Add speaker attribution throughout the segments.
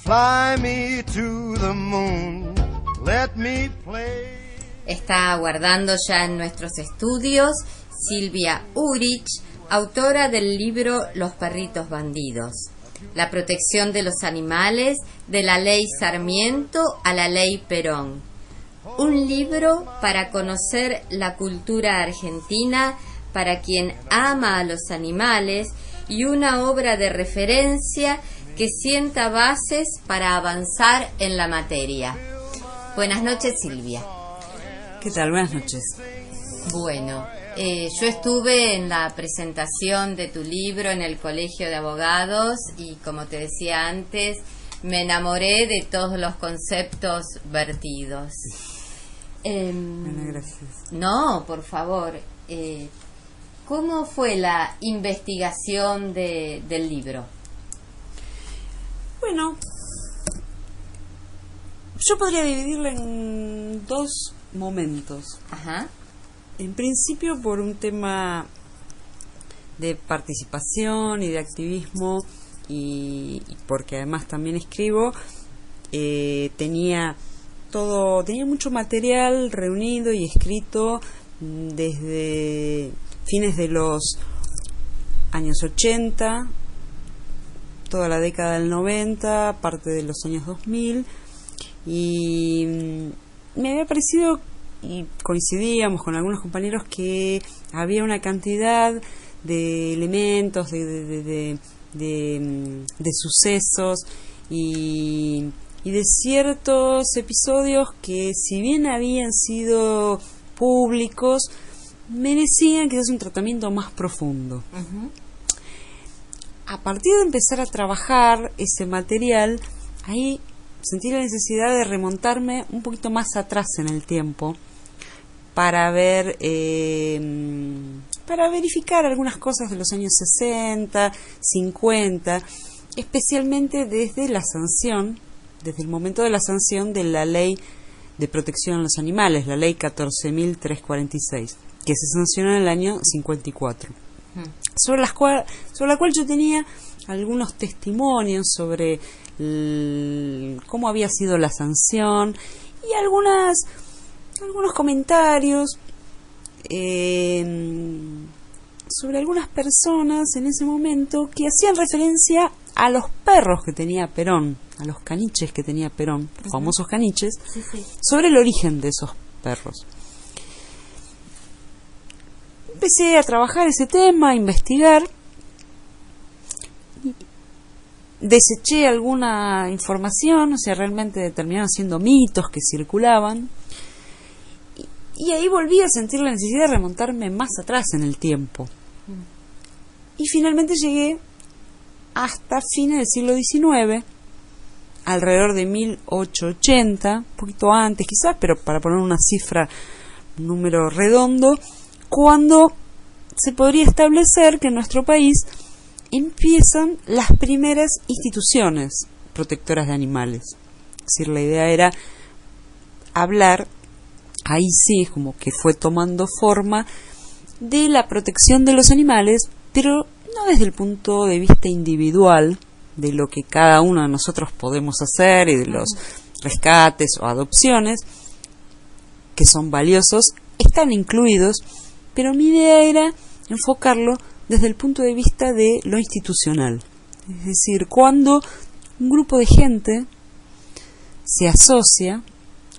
Speaker 1: Fly me to the moon, let me play.
Speaker 2: Está aguardando ya en nuestros estudios Silvia Urich, autora del libro Los perritos bandidos, la protección de los animales de la ley Sarmiento a la ley Perón. Un libro para conocer la cultura argentina para quien ama a los animales y una obra de referencia que sienta bases para avanzar en la materia. Buenas noches, Silvia.
Speaker 3: ¿Qué tal? Buenas noches.
Speaker 2: Bueno, yo estuve en la presentación de tu libro en el Colegio de Abogados y, como te decía antes, me enamoré de todos los conceptos vertidos.
Speaker 3: Bueno, gracias.
Speaker 2: No, por favor. ¿Cómo fue la investigación del libro?
Speaker 3: Bueno, yo podría dividirla en dos momentos.
Speaker 2: Ajá.
Speaker 3: En principio por un tema de participación y de activismo y porque además también escribo, tenía mucho material reunido y escrito desde fines de los años 80, toda la década del 90, parte de los años 2000, y me había parecido, y coincidíamos con algunos compañeros, que había una cantidad de elementos, de sucesos y de ciertos episodios que, si bien habían sido públicos, merecían quizás un tratamiento más profundo.
Speaker 2: Uh-huh.
Speaker 3: A partir de empezar a trabajar ese material, ahí sentí la necesidad de remontarme un poquito más atrás en el tiempo para verificar algunas cosas de los años 60, 50, especialmente desde el momento de la sanción de la Ley de Protección a los Animales, la Ley 14.346, que se sancionó en el año 54. Sobre la cual yo tenía algunos testimonios sobre cómo había sido la sanción y algunos comentarios sobre algunas personas en ese momento que hacían referencia a los perros que tenía Perón, a los caniches que tenía Perón, los famosos caniches,
Speaker 2: sí.
Speaker 3: sobre el origen de esos perros. Empecé a trabajar ese tema, a investigar, deseché alguna información, o sea, realmente terminaron siendo mitos que circulaban, y ahí volví a sentir la necesidad de remontarme más atrás en el tiempo. Y finalmente llegué hasta fines del siglo XIX, alrededor de 1880, un poquito antes quizás, pero para poner una cifra, un número redondo, cuando se podría establecer que en nuestro país empiezan las primeras instituciones protectoras de animales. Es decir, la idea era hablar, ahí sí, como que fue tomando forma, de la protección de los animales, pero no desde el punto de vista individual, de lo que cada uno de nosotros podemos hacer y de los rescates o adopciones, que son valiosos, están incluidos, pero mi idea era enfocarlo desde el punto de vista de lo institucional. Es decir, cuando un grupo de gente se asocia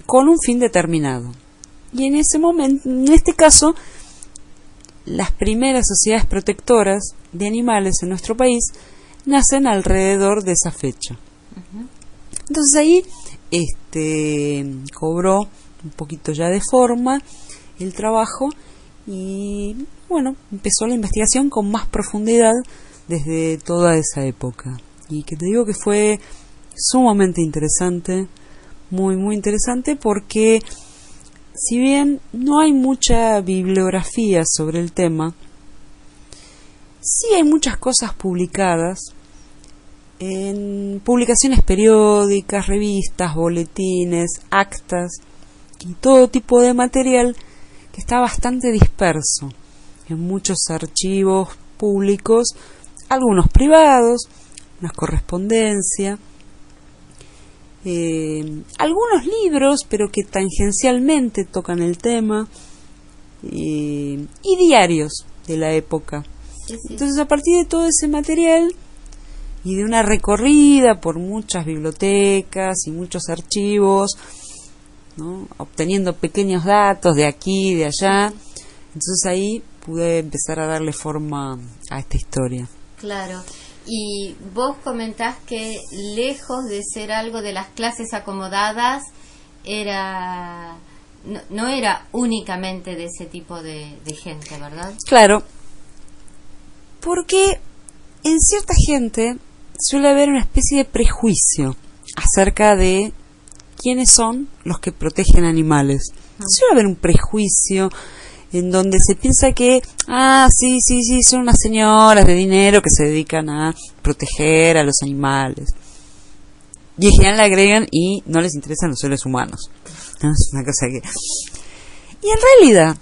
Speaker 3: con un fin determinado. Y en ese momento, en este caso, las primeras sociedades protectoras de animales en nuestro país nacen alrededor de esa fecha. Uh-huh. Entonces ahí cobró un poquito ya de forma el trabajo y bueno, empezó la investigación con más profundidad desde toda esa época. Y que te digo que fue sumamente interesante, muy muy interesante, porque si bien no hay mucha bibliografía sobre el tema, sí hay muchas cosas publicadas en publicaciones periódicas, revistas, boletines, actas y todo tipo de material que está bastante disperso en muchos archivos públicos, algunos privados, una correspondencia, algunos libros, pero que tangencialmente tocan el tema, y diarios de la época.
Speaker 2: Sí, sí.
Speaker 3: Entonces, a partir de todo ese material y de una recorrida por muchas bibliotecas y muchos archivos, ¿no?, obteniendo pequeños datos de aquí y de allá, entonces ahí pude empezar a darle forma a esta historia.
Speaker 2: Claro. Y vos comentás que lejos de ser algo de las clases acomodadas, no era únicamente de ese tipo de gente, ¿verdad?
Speaker 3: Claro, porque en cierta gente suele haber una especie de prejuicio acerca de quiénes son los que protegen animales. Suele haber un prejuicio en donde se piensa que, sí, son unas señoras de dinero que se dedican a proteger a los animales. Y en general le agregan, y no les interesan los seres humanos. ¿No? Es una cosa que... Y en realidad,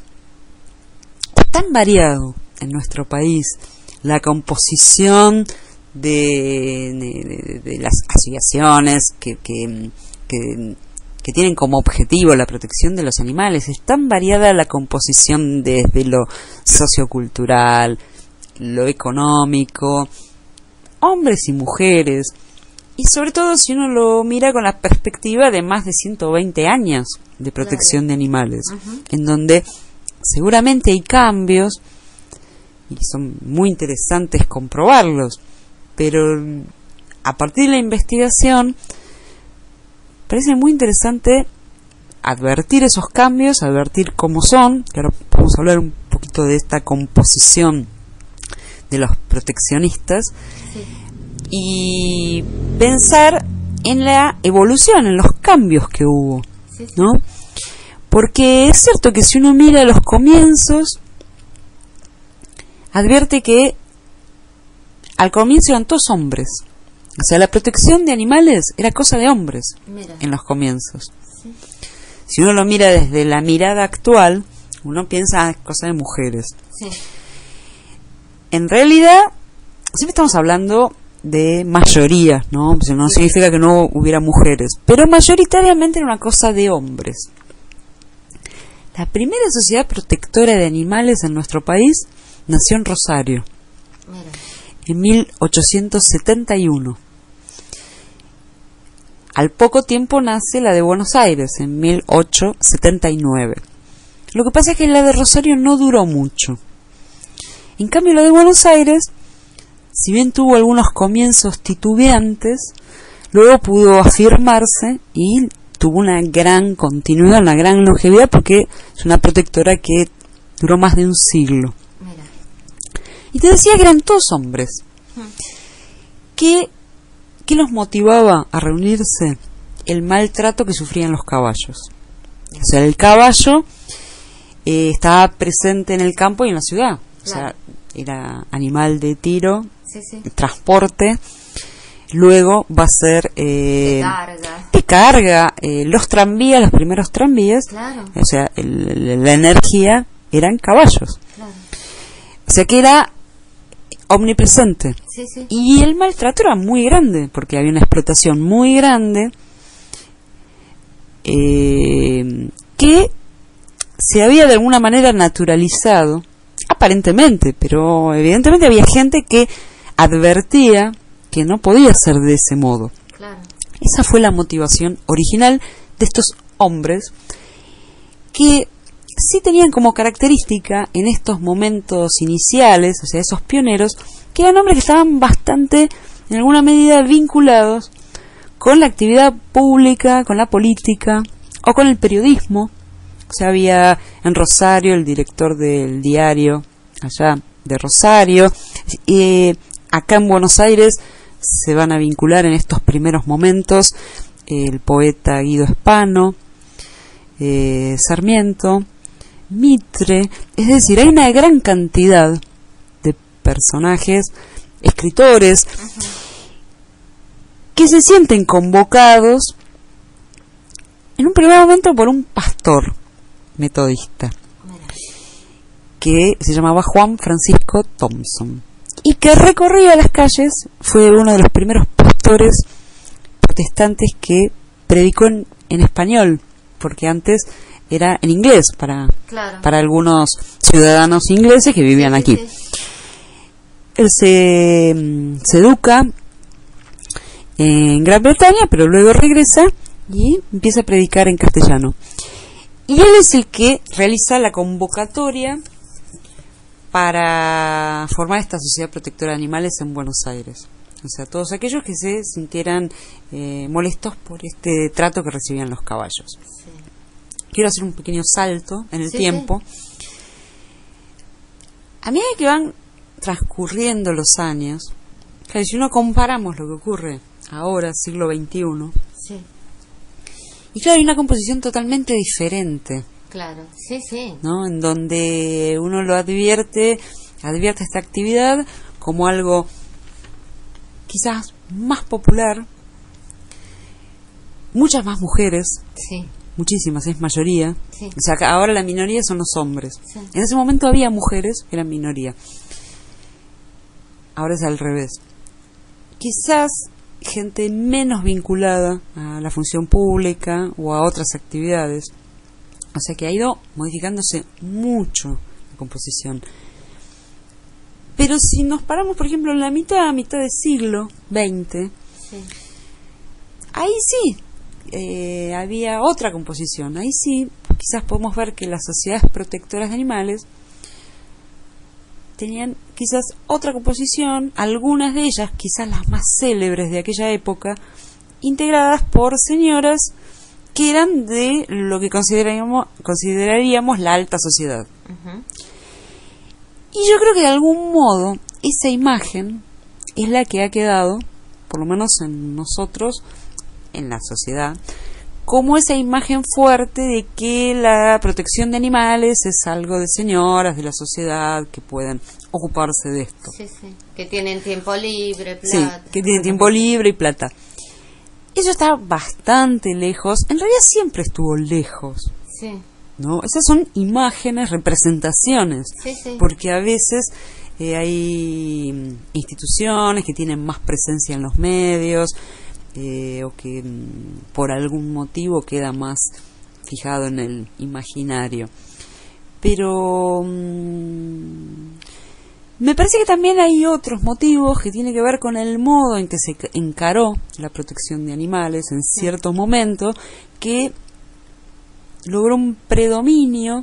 Speaker 3: es tan variado en nuestro país la composición de las asociaciones que tienen como objetivo la protección de los animales. Es tan variada la composición desde lo sociocultural, lo económico, hombres y mujeres, y sobre todo si uno lo mira con la perspectiva de más de 120 años de protección de animales, en donde seguramente hay cambios y son muy interesantes comprobarlos, pero a partir de la investigación parece muy interesante advertir esos cambios, advertir cómo son, que ahora vamos a hablar un poquito de esta composición de los proteccionistas, y pensar en la evolución, en los cambios que hubo, ¿no? Porque es cierto que si uno mira los comienzos, advierte que al comienzo eran todos hombres. O sea, la protección de animales era cosa de hombres. En los comienzos. Sí. Si uno lo mira desde la mirada actual, uno piensa es cosa de mujeres. Sí. En realidad, siempre estamos hablando de mayoría, ¿no? O sea, no significa que no hubiera mujeres, pero mayoritariamente era una cosa de hombres. La primera sociedad protectora de animales en nuestro país nació en Rosario, en 1871. Al poco tiempo nace la de Buenos Aires, en 1879. Lo que pasa es que la de Rosario no duró mucho. En cambio, la de Buenos Aires, si bien tuvo algunos comienzos titubeantes, luego pudo afirmarse y tuvo una gran continuidad, una gran longevidad, porque es una protectora que duró más de un siglo. Mira. Y te decía que eran todos hombres. ¿Qué los motivaba a reunirse? El maltrato que sufrían los caballos. O sea, el caballo estaba presente en el campo y en la ciudad. O sea, era animal de tiro, transporte. Luego va a ser de carga. Los tranvías, los primeros tranvías, o sea, la energía eran caballos. O sea que era omnipresente. Y el maltrato era muy grande, porque había una explotación muy grande que se había de alguna manera naturalizado, aparentemente, pero evidentemente había gente que advertía que no podía ser de ese modo. Esa fue la motivación original de estos hombres, que sí tenían como característica en estos momentos iniciales, o sea, esos pioneros, que eran hombres que estaban bastante, en alguna medida, vinculados con la actividad pública, con la política o con el periodismo. O sea, había en Rosario el director del diario allá de Rosario, y acá en Buenos Aires se van a vincular en estos primeros momentos el poeta Guido Spano, Sarmiento, Mitre. Es decir, hay una gran cantidad de personajes, escritores, que se sienten convocados en un primer momento por un pastor metodista que se llamaba Juan Francisco Thompson, y que recorría las calles. Fue uno de los primeros pastores protestantes que predicó en español, porque antes era en inglés para algunos ciudadanos ingleses que vivían aquí. Él se educa en Gran Bretaña, pero luego regresa y empieza a predicar en castellano. Y él es el que realiza la convocatoria para formar esta Sociedad Protectora de Animales en Buenos Aires. O sea, todos aquellos que se sintieran molestos por este trato que recibían los caballos. Sí. Quiero hacer un pequeño salto en el tiempo. Sí. A medida que van transcurriendo los años, claro, si uno comparamos lo que ocurre ahora, siglo XXI, sí. Y claro, hay una composición totalmente diferente.
Speaker 2: Claro, sí, sí.
Speaker 3: ¿No? En donde uno lo advierte esta actividad como algo quizás más popular, muchas más mujeres, sí. Muchísimas, es mayoría, sí. O sea, ahora la minoría son los hombres, sí. En ese momento había mujeres, eran minoría, ahora es al revés. Quizás gente menos vinculada a la función pública o a otras actividades, o sea que ha ido modificándose mucho la composición. Pero si nos paramos, por ejemplo, en la mitad del siglo XX, sí. Ahí sí había otra composición. Ahí sí quizás podemos ver que las sociedades protectoras de animales tenían quizás otra composición, algunas de ellas, quizás las más célebres de aquella época, integradas por señoras que eran de lo que consideraríamos la alta sociedad. Uh-huh. Y yo creo que de algún modo esa imagen es la que ha quedado, por lo menos en nosotros, en la sociedad, como esa imagen fuerte de que la protección de animales es algo de señoras de la sociedad que pueden ocuparse de esto.
Speaker 2: Sí, sí. Que tienen tiempo libre, plata.
Speaker 3: Sí, que tienen tiempo libre y plata. Eso está bastante lejos, en realidad siempre estuvo lejos. Sí. ¿No? Esas son imágenes, representaciones, sí, sí. Porque a veces hay instituciones que tienen más presencia en los medios o que por algún motivo queda más fijado en el imaginario. Pero me parece que también hay otros motivos que tienen que ver con el modo en que se encaró la protección de animales en ciertos momentos, que logró un predominio,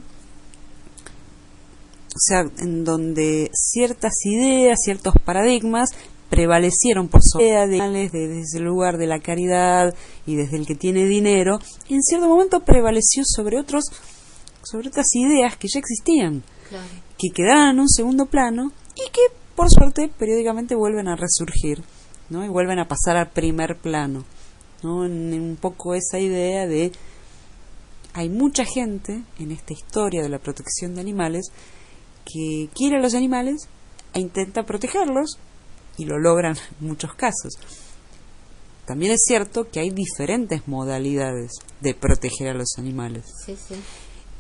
Speaker 3: o sea, en donde ciertas ideas, ciertos paradigmas prevalecieron por sobre de animales desde el lugar de la caridad y desde el que tiene dinero, y en cierto momento prevaleció sobre otras ideas que ya existían, claro. Que quedaban en un segundo plano y que por suerte periódicamente vuelven a resurgir, ¿no? Y vuelven a pasar al primer plano, ¿no? En un poco esa idea de hay mucha gente en esta historia de la protección de animales que quiere a los animales e intenta protegerlos y lo logran en muchos casos. También es cierto que hay diferentes modalidades de proteger a los animales. Sí, sí.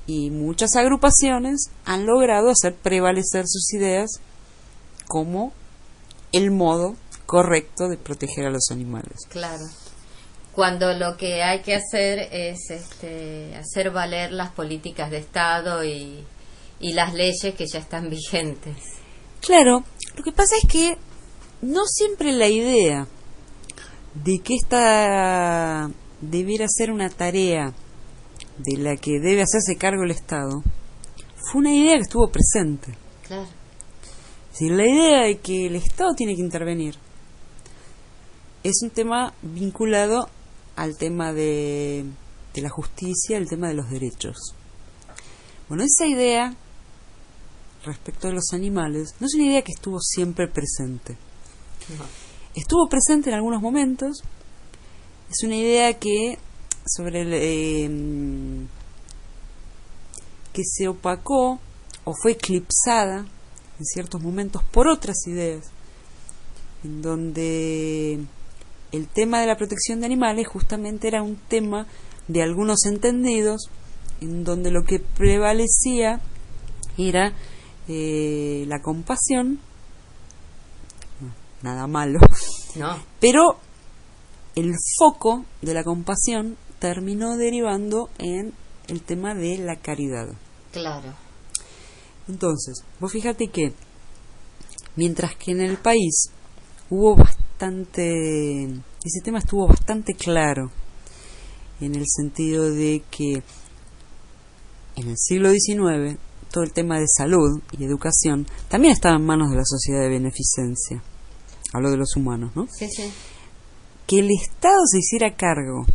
Speaker 3: Y muchas agrupaciones han logrado hacer prevalecer sus ideas como el modo correcto de proteger a los animales.
Speaker 2: Claro. Cuando lo que hay que hacer es hacer valer las políticas de Estado y las leyes que ya están vigentes.
Speaker 3: Claro, lo que pasa es que no siempre la idea de que esta debiera ser una tarea de la que debe hacerse cargo el Estado fue una idea que estuvo presente. Claro. Es decir, la idea de que el Estado tiene que intervenir es un tema vinculado al tema de la justicia, el tema de los derechos. Bueno, esa idea respecto de los animales no es una idea que estuvo siempre presente. No. Estuvo presente en algunos momentos. Es una idea que que se opacó o fue eclipsada en ciertos momentos por otras ideas, en donde el tema de la protección de animales justamente era un tema de algunos entendidos, en donde lo que prevalecía era la compasión, nada malo, no. Pero el foco de la compasión terminó derivando en el tema de la caridad.
Speaker 2: Claro.
Speaker 3: Entonces, vos fíjate que mientras que en el país hubo bastante, ese tema estuvo bastante claro, en el sentido de que en el siglo XIX todo el tema de salud y educación también estaba en manos de la sociedad de beneficencia. Hablo de los humanos, ¿no?
Speaker 2: Sí, sí.
Speaker 3: Que el Estado se hiciera cargo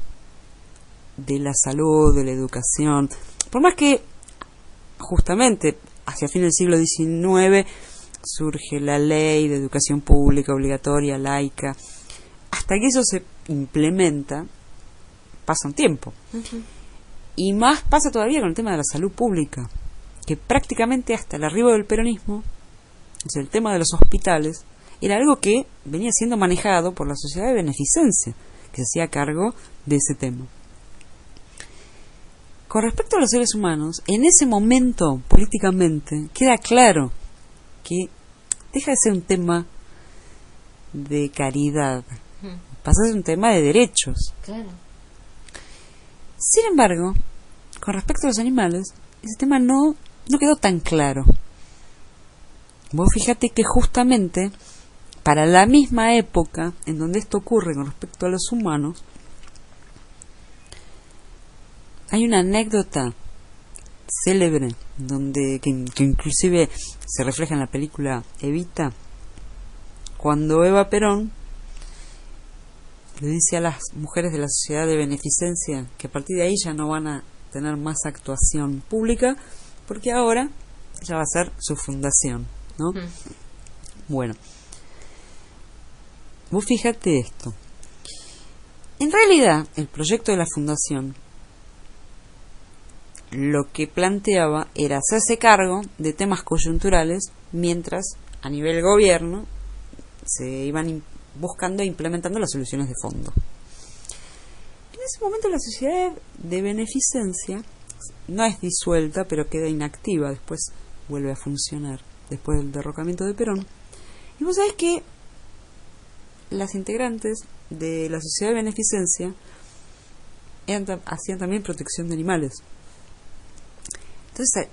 Speaker 3: de la salud, de la educación, por más que justamente hacia fin del siglo XIX surge la ley de educación pública obligatoria, laica, hasta que eso se implementa pasa un tiempo.
Speaker 2: Uh-huh.
Speaker 3: Y más pasa todavía con el tema de la salud pública, que prácticamente hasta el arribo del peronismo, o sea, el tema de los hospitales, era algo que venía siendo manejado por la sociedad de beneficencia, que se hacía cargo de ese tema. Con respecto a los seres humanos, en ese momento, políticamente, queda claro que deja de ser un tema de caridad, pasa a ser un tema de derechos.
Speaker 2: Claro.
Speaker 3: Sin embargo, con respecto a los animales, ese tema no quedó tan claro. Vos fíjate que justamente para la misma época en donde esto ocurre con respecto a los humanos, hay una anécdota célebre donde que inclusive se refleja en la película Evita, cuando Eva Perón le dice a las mujeres de la sociedad de beneficencia que a partir de ahí ya no van a tener más actuación pública porque ahora ya va a ser su fundación, ¿no? Bueno, vos fíjate esto. En realidad, el proyecto de la fundación lo que planteaba era hacerse cargo de temas coyunturales mientras a nivel gobierno se iban buscando e implementando las soluciones de fondo. En ese momento la sociedad de beneficencia no es disuelta, pero queda inactiva, después vuelve a funcionar después del derrocamiento de Perón. Y vos sabés que las integrantes de la sociedad de beneficencia hacían también protección de animales. Entonces,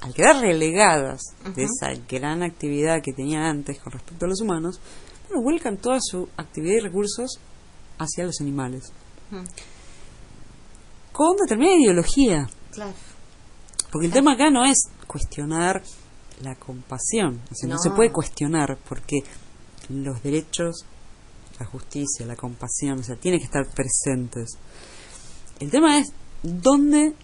Speaker 3: al quedar relegadas de esa gran actividad que tenían antes con respecto a los humanos, bueno, vuelcan toda su actividad y recursos hacia los animales. Con determinada ideología.
Speaker 2: Claro.
Speaker 3: Porque el tema acá no es cuestionar la compasión. O sea, no se puede cuestionar porque los derechos, la justicia, la compasión, o sea, tienen que estar presentes. El tema es dónde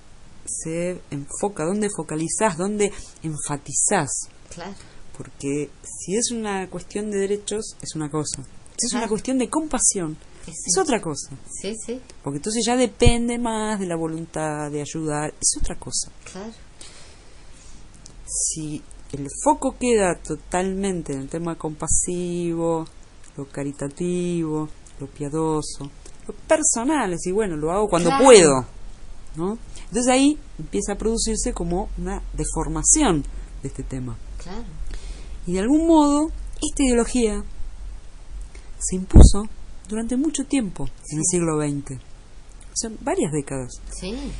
Speaker 3: se enfoca, dónde focalizás, dónde enfatizás.
Speaker 2: Claro.
Speaker 3: Porque si es una cuestión de derechos, es una cosa. Si es una cuestión de compasión, es otra cosa.
Speaker 2: Sí, sí.
Speaker 3: Porque entonces ya depende más de la voluntad de ayudar, es otra cosa.
Speaker 2: Claro.
Speaker 3: Si el foco queda totalmente en el tema compasivo, lo caritativo, lo piadoso, lo personal, y bueno, lo hago cuando puedo, ¿no? Entonces ahí empieza a producirse como una deformación de este tema.
Speaker 2: Claro.
Speaker 3: Y de algún modo, esta ideología se impuso durante mucho tiempo en el siglo XX. O sea, varias décadas.
Speaker 2: Sí.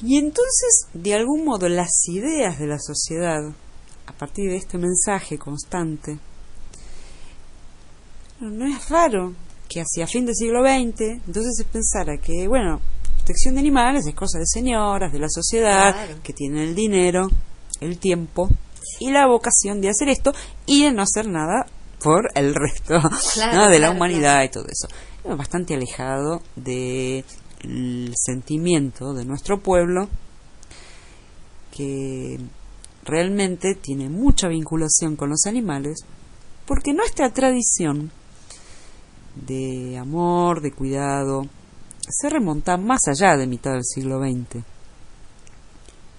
Speaker 3: Y entonces, de algún modo, las ideas de la sociedad, a partir de este mensaje constante, no es raro que hacia fin del siglo XX, entonces se pensara que, bueno, protección de animales es cosa de señoras, de la sociedad, que tienen el dinero, el tiempo y la vocación de hacer esto y de no hacer nada por el resto, ¿no? De la humanidad y todo eso. Es bastante alejado del sentimiento de nuestro pueblo, que realmente tiene mucha vinculación con los animales, porque nuestra tradición de amor, de cuidado, se remonta más allá de mitad del siglo XX.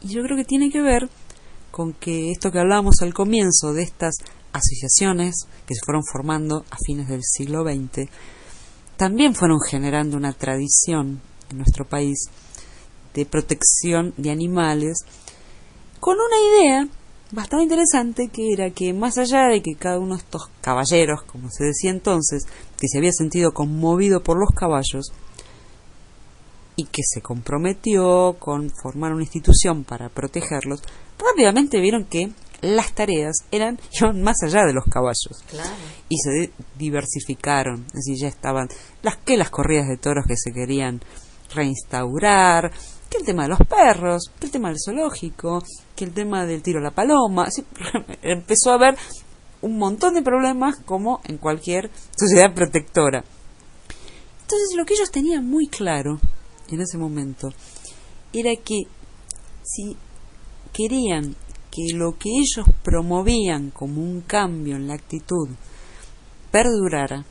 Speaker 3: Y yo creo que tiene que ver con que esto que hablábamos al comienzo de estas asociaciones que se fueron formando a fines del siglo XX, también fueron generando una tradición en nuestro país de protección de animales, con una idea bastante interesante, que era que más allá de que cada uno de estos caballeros, como se decía entonces, que se había sentido conmovido por los caballos y que se comprometió con formar una institución para protegerlos, rápidamente vieron que las tareas iban más allá de los caballos.
Speaker 2: Claro.
Speaker 3: Y se diversificaron, es decir, ya estaban las corridas de toros que se querían reinstaurar, que el tema de los perros, que el tema del zoológico, que el tema del tiro a la paloma. Así, empezó a haber un montón de problemas como en cualquier sociedad protectora. Entonces lo que ellos tenían muy claro en ese momento era que si querían que lo que ellos promovían como un cambio en la actitud perdurara,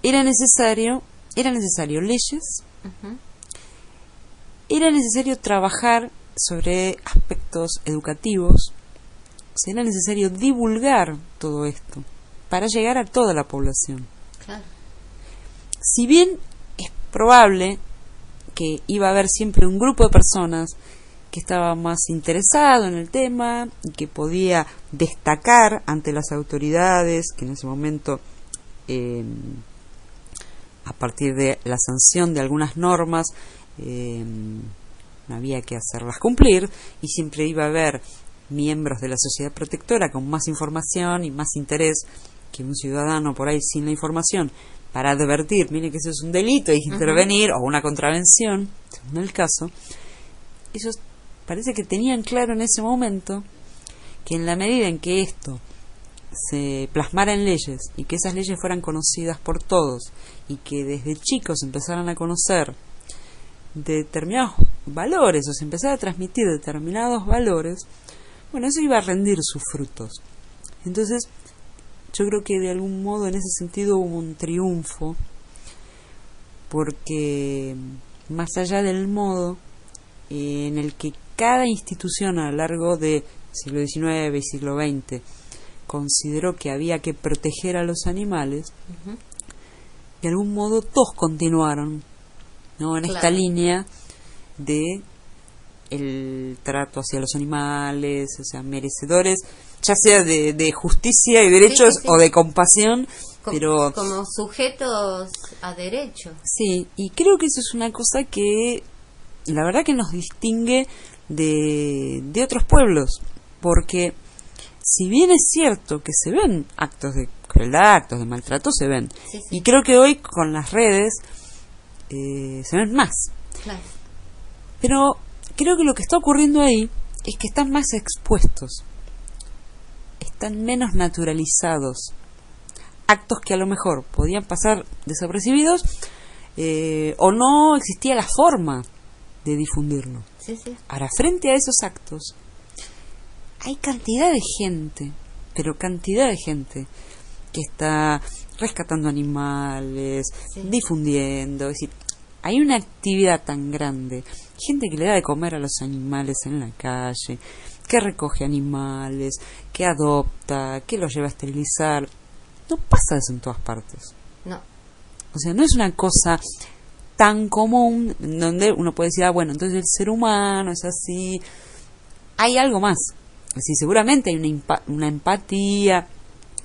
Speaker 3: era necesario leyes,
Speaker 2: Ujú.
Speaker 3: era necesario trabajar sobre aspectos educativos, o sea, era necesario divulgar todo esto para llegar a toda la población.
Speaker 2: Claro.
Speaker 3: Si bien es probable que iba a haber siempre un grupo de personas que estaba más interesado en el tema y que podía destacar ante las autoridades, que en ese momento, a partir de la sanción de algunas normas, no había que hacerlas cumplir, y siempre iba a haber miembros de la sociedad protectora con más información y más interés que un ciudadano por ahí sin la información para advertir, mire que eso es un delito, hay que intervenir, o una contravención, según el caso. Ellos parece que tenían claro en ese momento que en la medida en que esto se plasmara en leyes y que esas leyes fueran conocidas por todos y que desde chicos empezaran a conocer determinados valores o se empezara a transmitir determinados valores, bueno, eso iba a rendir sus frutos. Entonces yo creo que de algún modo en ese sentido hubo un triunfo, porque más allá del modo en el que cada institución a lo largo del siglo XIX y siglo XX consideró que había que proteger a los animales, de algún modo todos continuaron, ¿no?, en esta línea de el trato hacia los animales, o sea, merecedores, ya sea de justicia y derechos, o de compasión, pero
Speaker 2: como sujetos a derecho.
Speaker 3: Sí, y creo que eso es una cosa que la verdad que nos distingue de otros pueblos, porque si bien es cierto que se ven actos de crueldad, actos de maltrato, se ven, y creo que hoy con las redes se ven más.
Speaker 2: Claro.
Speaker 3: Pero creo que lo que está ocurriendo ahí es que están más expuestos, están menos naturalizados, actos que a lo mejor podían pasar desapercibidos, o no existía la forma de difundirlo. Ahora, frente a esos actos hay cantidad de gente, pero cantidad de gente que está rescatando animales, difundiendo, es decir, hay una actividad tan grande, gente que le da de comer a los animales en la calle, que recoge animales, que adopta, que los lleva a esterilizar. No pasa eso en todas partes.
Speaker 2: No.
Speaker 3: O sea, no es una cosa tan común donde uno puede decir, bueno, entonces el ser humano es así. Hay algo más. Es decir, seguramente hay una empatía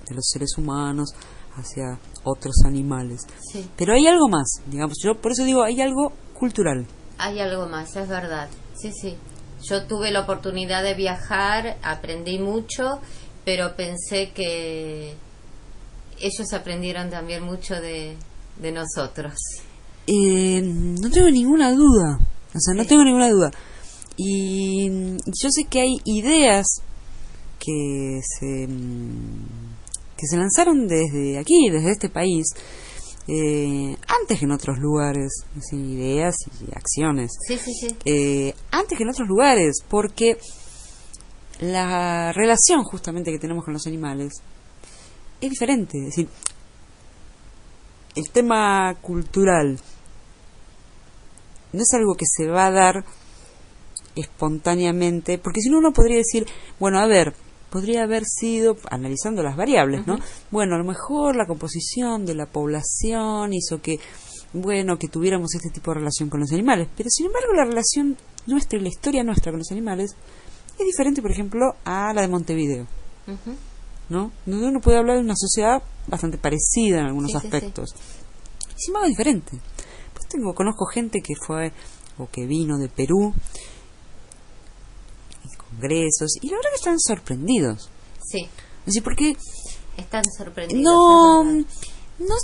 Speaker 3: de los seres humanos hacia otros animales.
Speaker 2: Sí.
Speaker 3: Pero hay algo más, digamos. Yo por eso digo, hay algo cultural.
Speaker 2: Hay algo más, es verdad. Sí. Yo tuve la oportunidad de viajar, aprendí mucho, pero pensé que ellos aprendieron también mucho de nosotros.
Speaker 3: No tengo ninguna duda. O sea, no tengo ninguna duda. Y yo sé que hay ideas que se lanzaron desde aquí, desde este país, antes que en otros lugares, ¿sí? Ideas y acciones.
Speaker 2: Sí.
Speaker 3: Antes que en otros lugares, porque la relación justamente que tenemos con los animales es diferente. Es decir, el tema cultural no es algo que se va a dar espontáneamente, porque si no uno podría decir, bueno, a ver, podría haber sido, analizando las variables, ¿no? Bueno, a lo mejor la composición de la población hizo que, bueno, que tuviéramos este tipo de relación con los animales, pero sin embargo la relación nuestra y la historia nuestra con los animales es diferente, por ejemplo, a la de Montevideo,
Speaker 2: Ujú.
Speaker 3: ¿no? Donde uno puede hablar de una sociedad bastante parecida en algunos
Speaker 2: Sí, sí,
Speaker 3: aspectos. Sin embargo, es diferente. Pues conozco gente que fue o que vino de Perú, en congresos, y la verdad que están sorprendidos.
Speaker 2: Sí,
Speaker 3: Así porque
Speaker 2: están sorprendidos.
Speaker 3: no,
Speaker 2: es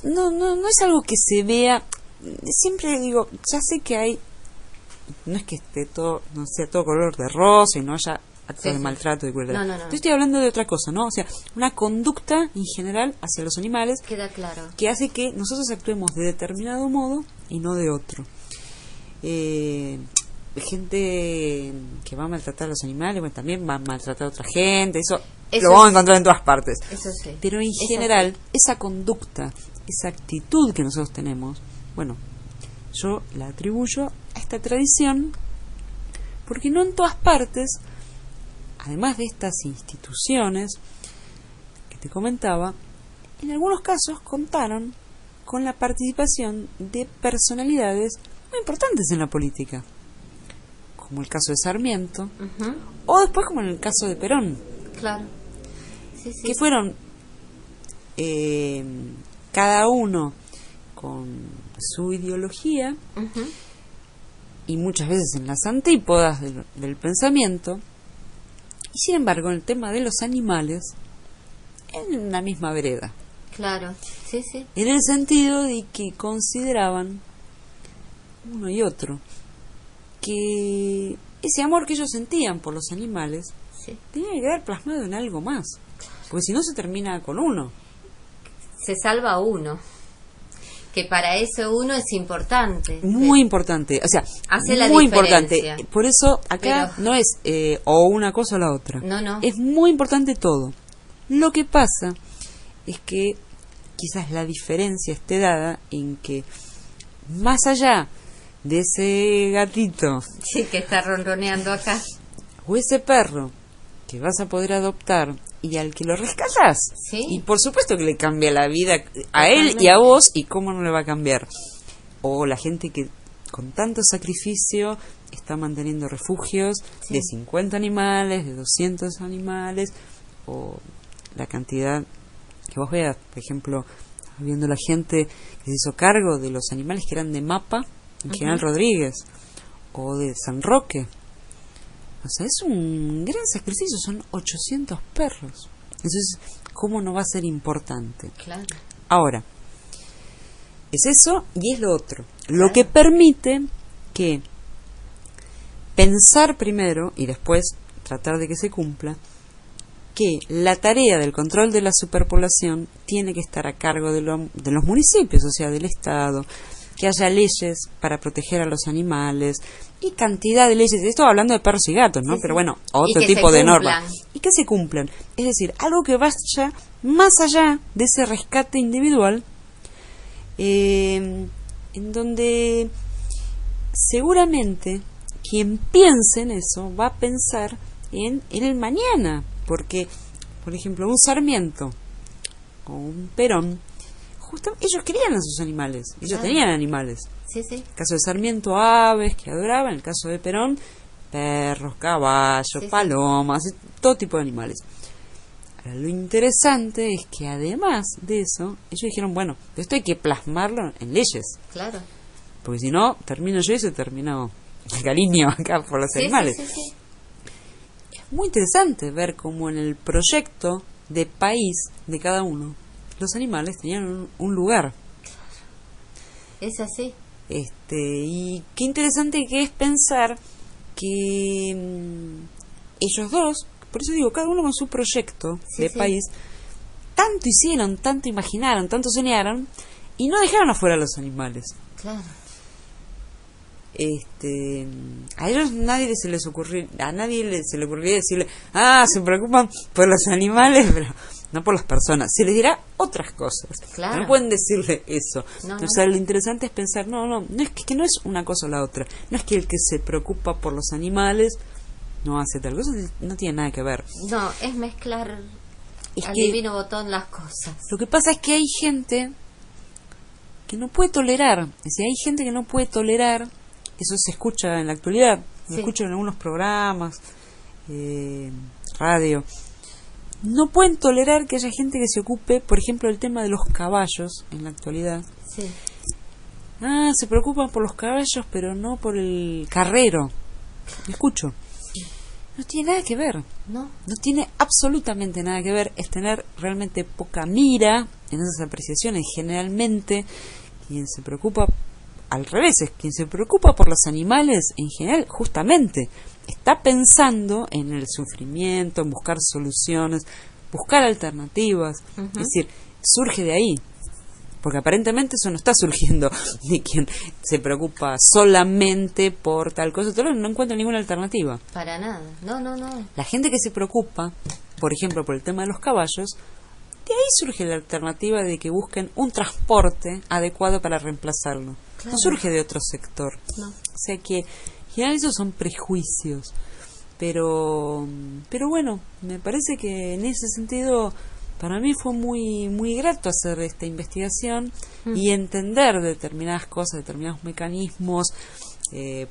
Speaker 2: verdad.
Speaker 3: no es algo que se vea. Siempre digo, ya sé que hay, no es que esté todo, no sea todo color de rosa y no haya actos
Speaker 2: Sí,
Speaker 3: de
Speaker 2: sí.
Speaker 3: maltrato y crueldad.
Speaker 2: No.
Speaker 3: Yo estoy hablando de otra cosa, ¿no? O sea, una conducta en general hacia los animales
Speaker 2: Queda claro.
Speaker 3: que hace que nosotros actuemos de determinado modo y no de otro. Gente que va a maltratar a los animales, bueno, también va a maltratar a otra gente, eso
Speaker 2: Eso
Speaker 3: lo vamos a
Speaker 2: es-
Speaker 3: encontrar en todas partes.
Speaker 2: Eso sí.
Speaker 3: Pero en
Speaker 2: Es
Speaker 3: general,
Speaker 2: así.
Speaker 3: esa conducta, esa actitud que nosotros tenemos, bueno, yo la atribuyo a esta tradición porque no en todas partes, además de estas instituciones que te comentaba, en algunos casos contaron con la participación de personalidades muy importantes en la política, como el caso de Sarmiento,
Speaker 2: Ujú.
Speaker 3: o después como en el caso de Perón,
Speaker 2: Claro. Sí, sí.
Speaker 3: que fueron cada uno con su ideología
Speaker 2: Ujú.
Speaker 3: y muchas veces en las antípodas del pensamiento, y sin embargo en el tema de los animales en la misma vereda,
Speaker 2: Claro. Sí, sí.
Speaker 3: en el sentido de que consideraban uno y otro que ese amor que ellos sentían por los animales
Speaker 2: Sí.
Speaker 3: tenía que quedar plasmado en algo más, porque si no se termina con uno.
Speaker 2: Se salva uno. Que para eso uno es importante.
Speaker 3: Muy
Speaker 2: Sí.
Speaker 3: importante, o sea,
Speaker 2: Hace la
Speaker 3: muy
Speaker 2: diferencia.
Speaker 3: importante. Por eso acá
Speaker 2: Pero-
Speaker 3: no es o una cosa o la otra.
Speaker 2: No.
Speaker 3: Es muy importante todo. Lo que pasa es que quizás la diferencia esté dada en que más allá de ese gatito
Speaker 2: Sí, que está ronroneando acá.
Speaker 3: o ese perro que vas a poder adoptar y al que lo rescatas,
Speaker 2: Sí.
Speaker 3: y por supuesto que le cambia la vida a él y a vos, y cómo no le va a cambiar. O la gente que con tanto sacrificio está manteniendo refugios
Speaker 2: Sí.
Speaker 3: de 50 animales, de 200 animales, o la cantidad que vos veas, por ejemplo, viendo la gente que se hizo cargo de los animales que eran de Mapa, en General Rodríguez, o de San Roque. O sea, es un gran sacrificio, son 800 perros. Entonces, ¿cómo no va a ser importante?
Speaker 2: Claro.
Speaker 3: Ahora, es eso y es lo otro. Lo
Speaker 2: Claro.
Speaker 3: que permite que pensar primero y después tratar de que se cumpla, que la tarea del control de la superpoblación tiene que estar a cargo de los municipios, o sea, del Estado, que haya leyes para proteger a los animales y cantidad de leyes. Esto hablando de perros y gatos, ¿no?
Speaker 2: Sí, sí.
Speaker 3: Pero bueno,
Speaker 2: Y
Speaker 3: otro
Speaker 2: que
Speaker 3: tipo
Speaker 2: se
Speaker 3: de
Speaker 2: cumplan.
Speaker 3: normas. Y que se cumplan. Es decir, algo que vaya más allá de ese rescate individual, en donde seguramente quien piense en eso va a pensar en el mañana, porque, por ejemplo, un Sarmiento o un Perón, ellos querían a sus animales, ellos
Speaker 2: Claro.
Speaker 3: tenían animales.
Speaker 2: Sí, sí.
Speaker 3: En el caso de Sarmiento, aves que adoraban, en el caso de Perón, perros, caballos,
Speaker 2: Sí, sí.
Speaker 3: palomas, todo tipo de animales. Ahora, lo interesante es que además de eso, ellos dijeron, bueno, esto hay que plasmarlo en leyes,
Speaker 2: Claro.
Speaker 3: porque si no, termino yo y se terminó el cariño acá por los
Speaker 2: Sí,
Speaker 3: animales.
Speaker 2: sí, sí, sí.
Speaker 3: Es muy interesante ver cómo en el proyecto de país de cada uno, los animales tenían un lugar.
Speaker 2: Es así.
Speaker 3: Y qué interesante que es pensar que ellos dos, por eso digo, cada uno con su proyecto
Speaker 2: Sí,
Speaker 3: de
Speaker 2: sí.
Speaker 3: país, tanto hicieron, tanto imaginaron, tanto soñaron, y no dejaron afuera a los animales.
Speaker 2: Claro.
Speaker 3: A ellos a nadie se le ocurriría decirle, se preocupan por los animales, pero no por las personas. Se les dirá otras cosas.
Speaker 2: Claro.
Speaker 3: No pueden decirle eso.
Speaker 2: No,
Speaker 3: O sea, lo interesante es pensar, no es que no es una cosa o la otra. No es que el que se preocupa por los animales no hace tal cosa, no tiene nada que ver.
Speaker 2: No, es mezclar
Speaker 3: Es
Speaker 2: al
Speaker 3: que
Speaker 2: divino botón las cosas.
Speaker 3: lo que pasa es que hay gente que no puede tolerar. Es decir, hay gente que no puede tolerar. Eso se escucha en la actualidad, se
Speaker 2: Sí.
Speaker 3: escucha en algunos programas, radio, no pueden tolerar que haya gente que se ocupe, por ejemplo, del tema de los caballos en la actualidad.
Speaker 2: Sí.
Speaker 3: Se preocupan por los caballos, pero no por el carrero. Escucho. No tiene nada que ver.
Speaker 2: No.
Speaker 3: No tiene absolutamente nada que ver. Es tener realmente poca mira en esas apreciaciones. Generalmente, quien se preocupa, al revés, es quien se preocupa por los animales en general, justamente, está pensando en el sufrimiento, en buscar soluciones, buscar alternativas. Es decir, surge de ahí. Porque aparentemente eso no está surgiendo de quien se preocupa solamente por tal cosa, no encuentra ninguna alternativa.
Speaker 2: Para nada, no.
Speaker 3: La gente que se preocupa, por ejemplo, por el tema de los caballos, de ahí surge la alternativa de que busquen un transporte adecuado para reemplazarlo. Claro. No surge de otro sector.
Speaker 2: No.
Speaker 3: O sea que, en general, esos son prejuicios. Pero bueno, me parece que en ese sentido, para mí fue muy grato hacer esta investigación y entender determinadas cosas, determinados mecanismos,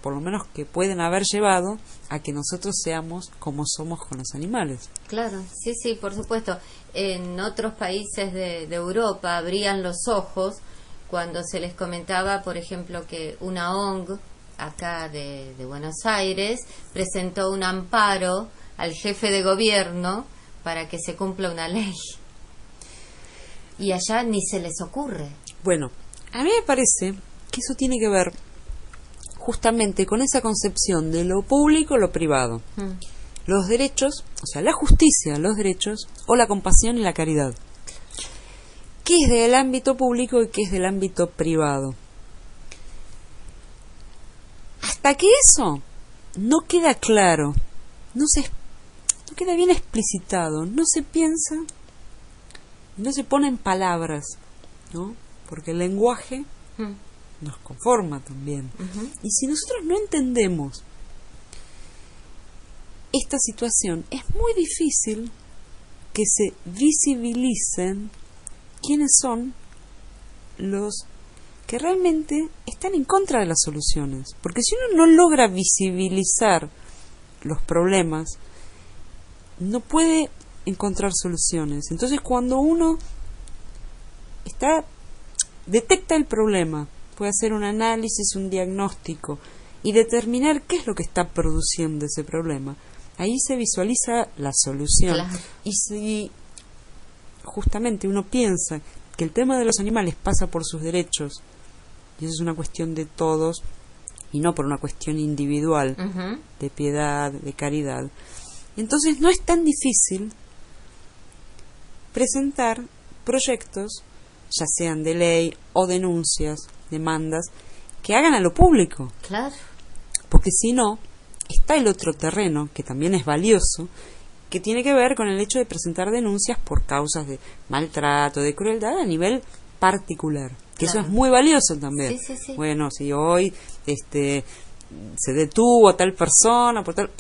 Speaker 3: por lo menos que pueden haber llevado a que nosotros seamos como somos con los animales.
Speaker 2: Claro, sí, por supuesto. En otros países de Europa abrían los ojos cuando se les comentaba, por ejemplo, que una ONG acá de Buenos Aires presentó un amparo al jefe de gobierno para que se cumpla una ley. Y allá ni se les ocurre.
Speaker 3: Bueno, a mí me parece que eso tiene que ver justamente con esa concepción de lo público, lo privado. Los derechos, o sea, la justicia, los derechos, o la compasión y la caridad. ¿Qué es del ámbito público y qué es del ámbito privado? Hasta que eso no queda claro, no queda bien explicitado, no se piensa, no se pone en palabras, ¿no? Porque el lenguaje nos conforma también. Y si nosotros no entendemos esta situación, es muy difícil que se visibilicen quiénes son los que realmente están en contra de las soluciones. Porque si uno no logra visibilizar los problemas, no puede encontrar soluciones. Entonces, cuando uno detecta el problema, puede hacer un análisis, un diagnóstico y determinar qué es lo que está produciendo ese problema, ahí se visualiza la solución.
Speaker 2: Claro.
Speaker 3: Y si justamente uno piensa que el tema de los animales pasa por sus derechos, y eso es una cuestión de todos y no por una cuestión individual de piedad, de caridad, entonces no es tan difícil presentar proyectos, ya sean de ley o denuncias, demandas, que hagan a lo público.
Speaker 2: Claro.
Speaker 3: Porque si no, está el otro terreno, que también es valioso, que tiene que ver con el hecho de presentar denuncias por causas de maltrato, de crueldad a nivel particular. Que
Speaker 2: Claro.
Speaker 3: eso es muy valioso también.
Speaker 2: Sí.
Speaker 3: Bueno, si hoy se detuvo a tal persona, por tal...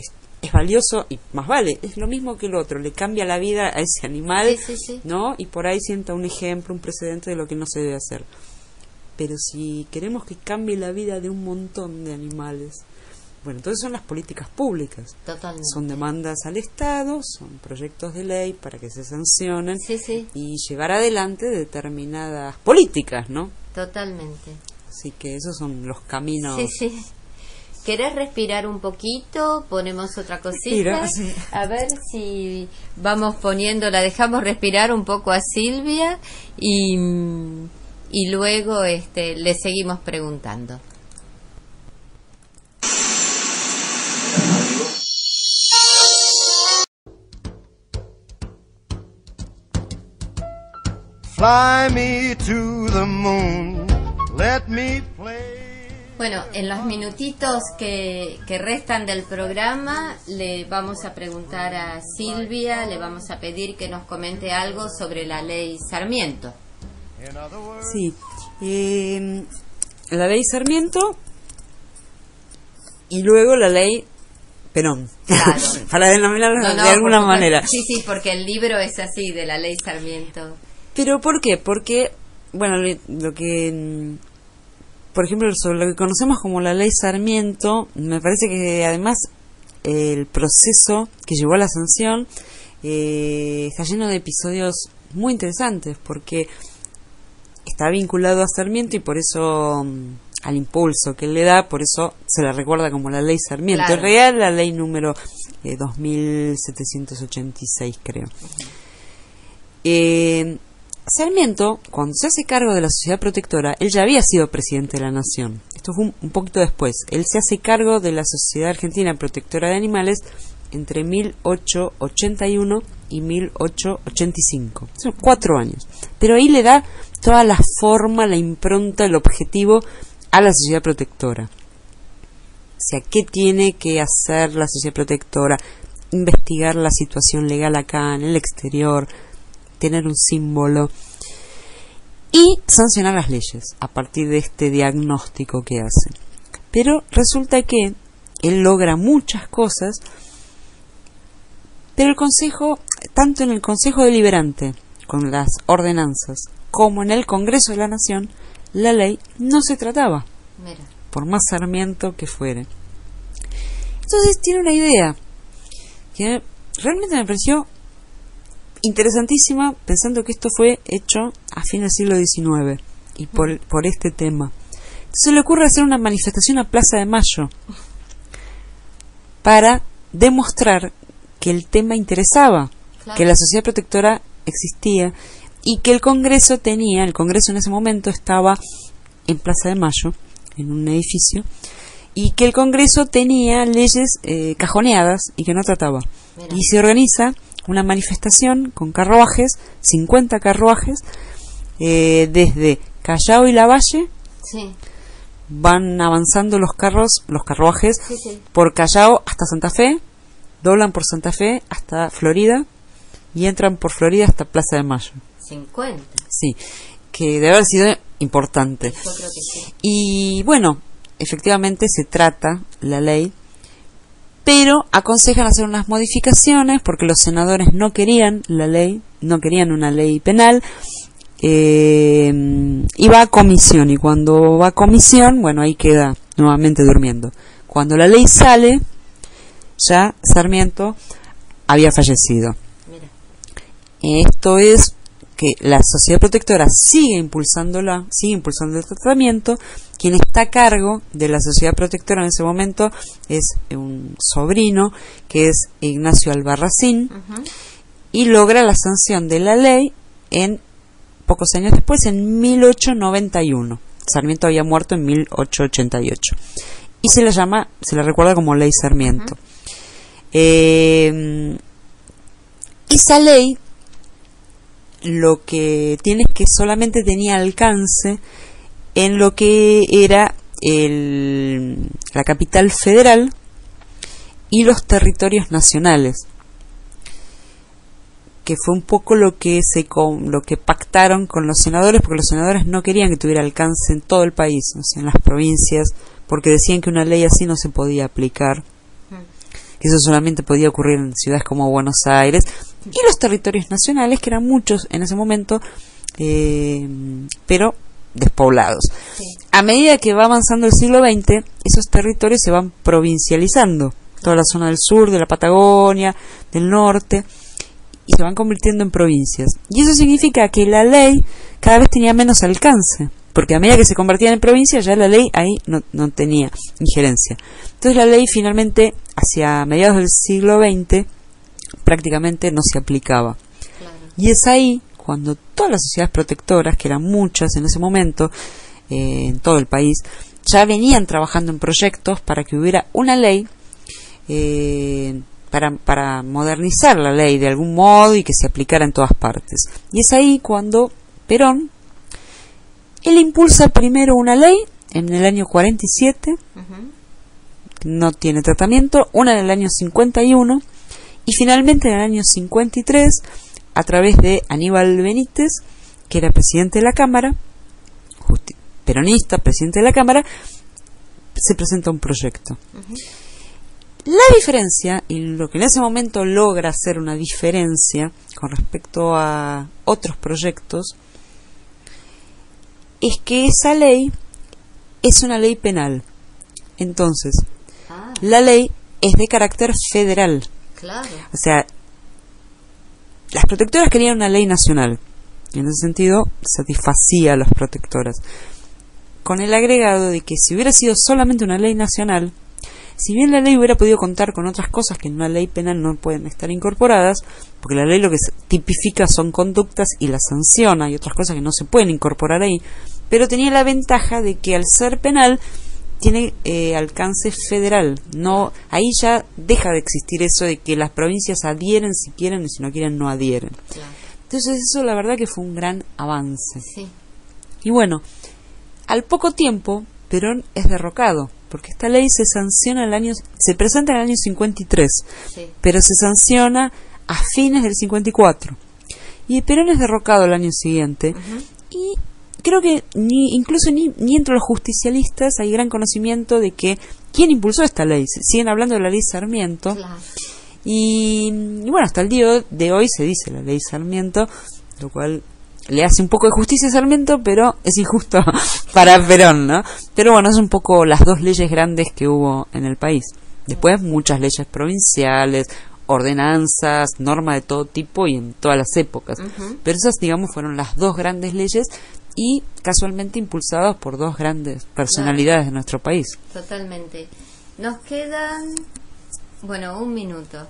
Speaker 3: Es valioso y más vale, es lo mismo que el otro, le cambia la vida a ese animal,
Speaker 2: Sí.
Speaker 3: ¿no? Y por ahí sienta un ejemplo, un precedente de lo que no se debe hacer. Pero si queremos que cambie la vida de un montón de animales, bueno, entonces son las políticas públicas.
Speaker 2: Totalmente.
Speaker 3: Son demandas al Estado, son proyectos de ley para que se sancionen
Speaker 2: Sí.
Speaker 3: y llevar adelante determinadas políticas, ¿no?
Speaker 2: Totalmente.
Speaker 3: Así que esos son los caminos.
Speaker 2: Sí. ¿Querés respirar un poquito? Ponemos otra cosita.
Speaker 3: Respira, sí.
Speaker 2: A ver si vamos la dejamos respirar un poco a Silvia y luego le seguimos preguntando.
Speaker 1: Fly me to the moon, let me play.
Speaker 2: Bueno, en los minutitos que restan del programa le vamos a preguntar a Silvia, le vamos a pedir que nos comente algo sobre la ley Sarmiento.
Speaker 3: Sí, la ley Sarmiento y luego la ley Perón,
Speaker 2: Claro.
Speaker 3: para denominarlo de alguna manera.
Speaker 2: Sí, porque el libro es así, de la ley Sarmiento.
Speaker 3: ¿Pero por qué? Porque, bueno, lo que... Por ejemplo, sobre lo que conocemos como la ley Sarmiento, me parece que además el proceso que llevó a la sanción está lleno de episodios muy interesantes, porque está vinculado a Sarmiento y por eso al impulso que él le da, por eso se la recuerda como la ley Sarmiento.
Speaker 2: Claro.
Speaker 3: En realidad la ley número 2786, creo. Sarmiento, cuando se hace cargo de la Sociedad Protectora, él ya había sido presidente de la Nación. Esto fue un poquito después. Él se hace cargo de la Sociedad Argentina Protectora de Animales entre 1881 y 1885. Son 4 años. Pero ahí le da toda la forma, la impronta, el objetivo a la Sociedad Protectora. O sea, ¿qué tiene que hacer la Sociedad Protectora? Investigar la situación legal acá, en el exterior, tener un símbolo y sancionar las leyes a partir de este diagnóstico que hace. Pero resulta que él logra muchas cosas, pero el Consejo, tanto en el Consejo Deliberante, con las ordenanzas, como en el Congreso de la Nación, la ley no se trataba,
Speaker 2: Mira.
Speaker 3: por más Sarmiento que fuere. Entonces tiene una idea que realmente me pareció interesantísima, pensando que esto fue hecho a fin del siglo XIX y por este tema. Entonces le ocurre hacer una manifestación a Plaza de Mayo para demostrar que el tema interesaba,
Speaker 2: Claro.
Speaker 3: que la Sociedad Protectora existía y que el Congreso en ese momento estaba en Plaza de Mayo, en un edificio, y que el Congreso tenía leyes cajoneadas y que no trataba.
Speaker 2: Mira.
Speaker 3: Y se organiza una manifestación con carruajes, 50 carruajes, desde Callao y Lavalle.
Speaker 2: Sí,
Speaker 3: Van avanzando los carruajes
Speaker 2: sí, sí.
Speaker 3: por Callao hasta Santa Fe, doblan por Santa Fe hasta Florida y entran por Florida hasta Plaza de Mayo.
Speaker 2: 50.
Speaker 3: Sí, que debe haber sido importante.
Speaker 2: Yo creo que sí.
Speaker 3: Y bueno, efectivamente se trata la ley, pero aconsejan hacer unas modificaciones porque los senadores no querían la ley, no querían una ley penal, y va a comisión, y cuando va a comisión, bueno, ahí queda nuevamente durmiendo. Cuando la ley sale, ya Sarmiento había fallecido.
Speaker 2: Mira.
Speaker 3: Esto es que la Sociedad Protectora sigue impulsando el tratamiento. Quien está a cargo de la Sociedad Protectora en ese momento es un sobrino, que es Ignacio Albarracín,
Speaker 2: Ujú.
Speaker 3: y logra la sanción de la ley en pocos años después, en 1891. Sarmiento había muerto en 1888 y se la recuerda como Ley Sarmiento. Esa ley lo que tiene es que solamente tenía alcance en lo que era la capital federal y los territorios nacionales, que fue un poco lo que pactaron con los senadores, porque los senadores no querían que tuviera alcance en todo el país, o sea, en las provincias, porque decían que una ley así no se podía aplicar, que eso solamente podía ocurrir en ciudades como Buenos Aires, y los territorios nacionales, que eran muchos en ese momento, pero despoblados.
Speaker 2: Sí.
Speaker 3: A medida que va avanzando el siglo XX, esos territorios se van provincializando, toda la zona del sur, de la Patagonia, del norte, y se van convirtiendo en provincias. Y eso significa que la ley cada vez tenía menos alcance, porque a medida que se convertían en provincias, ya la ley ahí no tenía injerencia. Entonces la ley finalmente, hacia mediados del siglo XX, prácticamente no se aplicaba.
Speaker 2: Claro.
Speaker 3: Y es ahí cuando todas las sociedades protectoras, que eran muchas en ese momento, en todo el país, ya venían trabajando en proyectos para que hubiera una ley, para modernizar la ley de algún modo y que se aplicara en todas partes. Y es ahí cuando Perón, él impulsa primero una ley en el año 47,
Speaker 2: Ujú.
Speaker 3: no tiene tratamiento, una en el año 51, y finalmente en el año 53, a través de Aníbal Benítez, que era presidente de la Cámara, peronista, presidente de la Cámara, se presenta un proyecto.
Speaker 2: Ujú.
Speaker 3: La diferencia, y lo que en ese momento logra hacer una diferencia con respecto a otros proyectos, es que esa ley es una ley penal. Entonces,
Speaker 2: Ah,
Speaker 3: la ley es de carácter federal.
Speaker 2: Claro.
Speaker 3: O sea, las protectoras querían una ley nacional, y en ese sentido satisfacía a las protectoras, con el agregado de que si hubiera sido solamente una ley nacional, si bien la ley hubiera podido contar con otras cosas que en una ley penal no pueden estar incorporadas, porque la ley lo que tipifica son conductas y las sanciona, y otras cosas que no se pueden incorporar ahí, pero tenía la ventaja de que al ser penal tiene alcance federal. No, ahí ya deja de existir eso de que las provincias adhieren si quieren y si no quieren no adhieren.
Speaker 2: Claro.
Speaker 3: Entonces eso la verdad que fue un gran avance.
Speaker 2: Sí.
Speaker 3: Y bueno, al poco tiempo Perón es derrocado, porque esta ley se sanciona se presenta en el año 53,
Speaker 2: Sí.
Speaker 3: pero se sanciona a fines del 54. Y Perón es derrocado el año siguiente. Y creo que incluso entre los justicialistas hay gran conocimiento de que quién impulsó esta ley. Siguen hablando de la ley Sarmiento.
Speaker 2: Claro.
Speaker 3: Y bueno, hasta el día de hoy se dice la ley Sarmiento, lo cual le hace un poco de justicia a Sarmiento, pero es injusto para Perón, ¿no? Pero bueno, es un poco las dos leyes grandes que hubo en el país. Después muchas leyes provinciales, ordenanzas, normas de todo tipo y en todas las épocas. Pero esas, digamos, fueron las dos grandes leyes y casualmente impulsadas por dos grandes personalidades de nuestro país.
Speaker 2: Totalmente. Nos quedan, bueno, 1 minuto.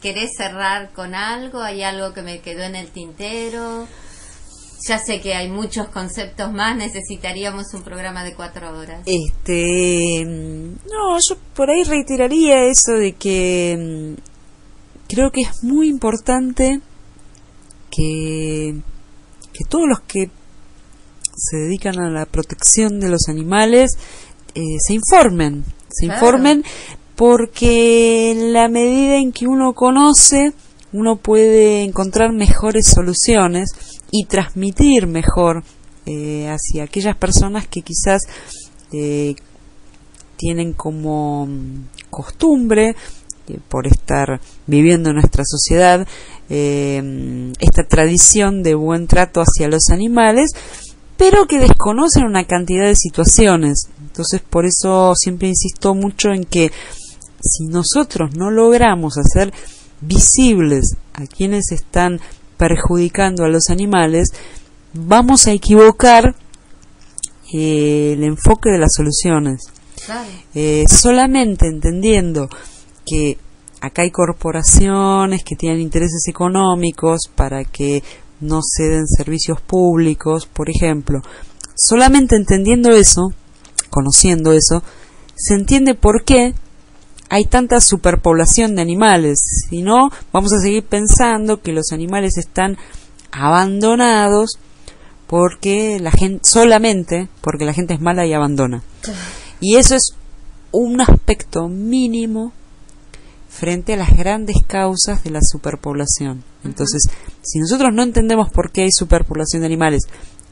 Speaker 2: ¿Querés cerrar con algo? ¿Hay algo que me quedó en el tintero? Ya sé que hay muchos conceptos más, necesitaríamos un programa de 4 horas.
Speaker 3: No, yo por ahí reiteraría eso de que creo que es muy importante que todos los que se dedican a la protección de los animales se informen,
Speaker 2: Claro.
Speaker 3: porque en la medida en que uno conoce, uno puede encontrar mejores soluciones y transmitir mejor hacia aquellas personas que quizás tienen como costumbre, por estar viviendo en nuestra sociedad, esta tradición de buen trato hacia los animales, pero que desconocen una cantidad de situaciones. Entonces, por eso siempre insisto mucho en que si nosotros no logramos hacer visibles a quienes están perjudicando a los animales, vamos a equivocar el enfoque de las soluciones.
Speaker 2: Claro.
Speaker 3: Solamente entendiendo que acá hay corporaciones que tienen intereses económicos para que no se den servicios públicos, por ejemplo, solamente entendiendo eso, conociendo eso, se entiende por qué hay tanta superpoblación de animales. Si no, vamos a seguir pensando que los animales están abandonados porque solamente porque la gente es mala y abandona. Y eso es un aspecto mínimo frente a las grandes causas de la superpoblación. Entonces, si nosotros no entendemos por qué hay superpoblación de animales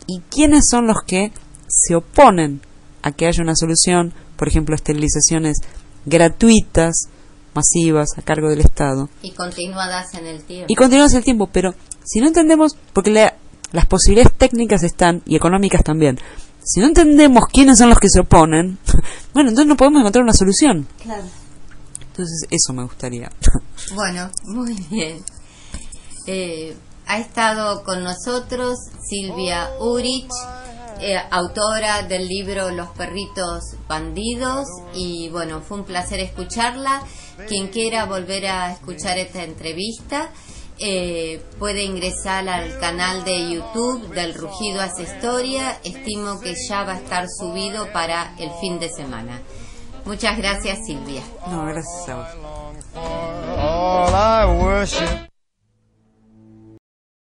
Speaker 3: y quiénes son los que se oponen a que haya una solución, por ejemplo, esterilizaciones gratuitas, masivas, a cargo del Estado.
Speaker 2: Y continuadas en el tiempo.
Speaker 3: Y continuadas en el tiempo, pero si no entendemos, porque las posibilidades técnicas están y económicas también, si no entendemos quiénes son los que se oponen, bueno, entonces no podemos encontrar una solución.
Speaker 2: Claro.
Speaker 3: Entonces eso me gustaría.
Speaker 2: Bueno, muy bien. Ha estado con nosotros Silvia Urich, autora del libro Los perritos bandidos, y bueno, fue un placer escucharla. Quien quiera volver a escuchar esta entrevista puede ingresar al canal de YouTube del Rugido Hace Historia. Estimo que ya va a estar subido para el fin de semana. Muchas gracias, Silvia.
Speaker 3: No, gracias a vos.
Speaker 1: All I worship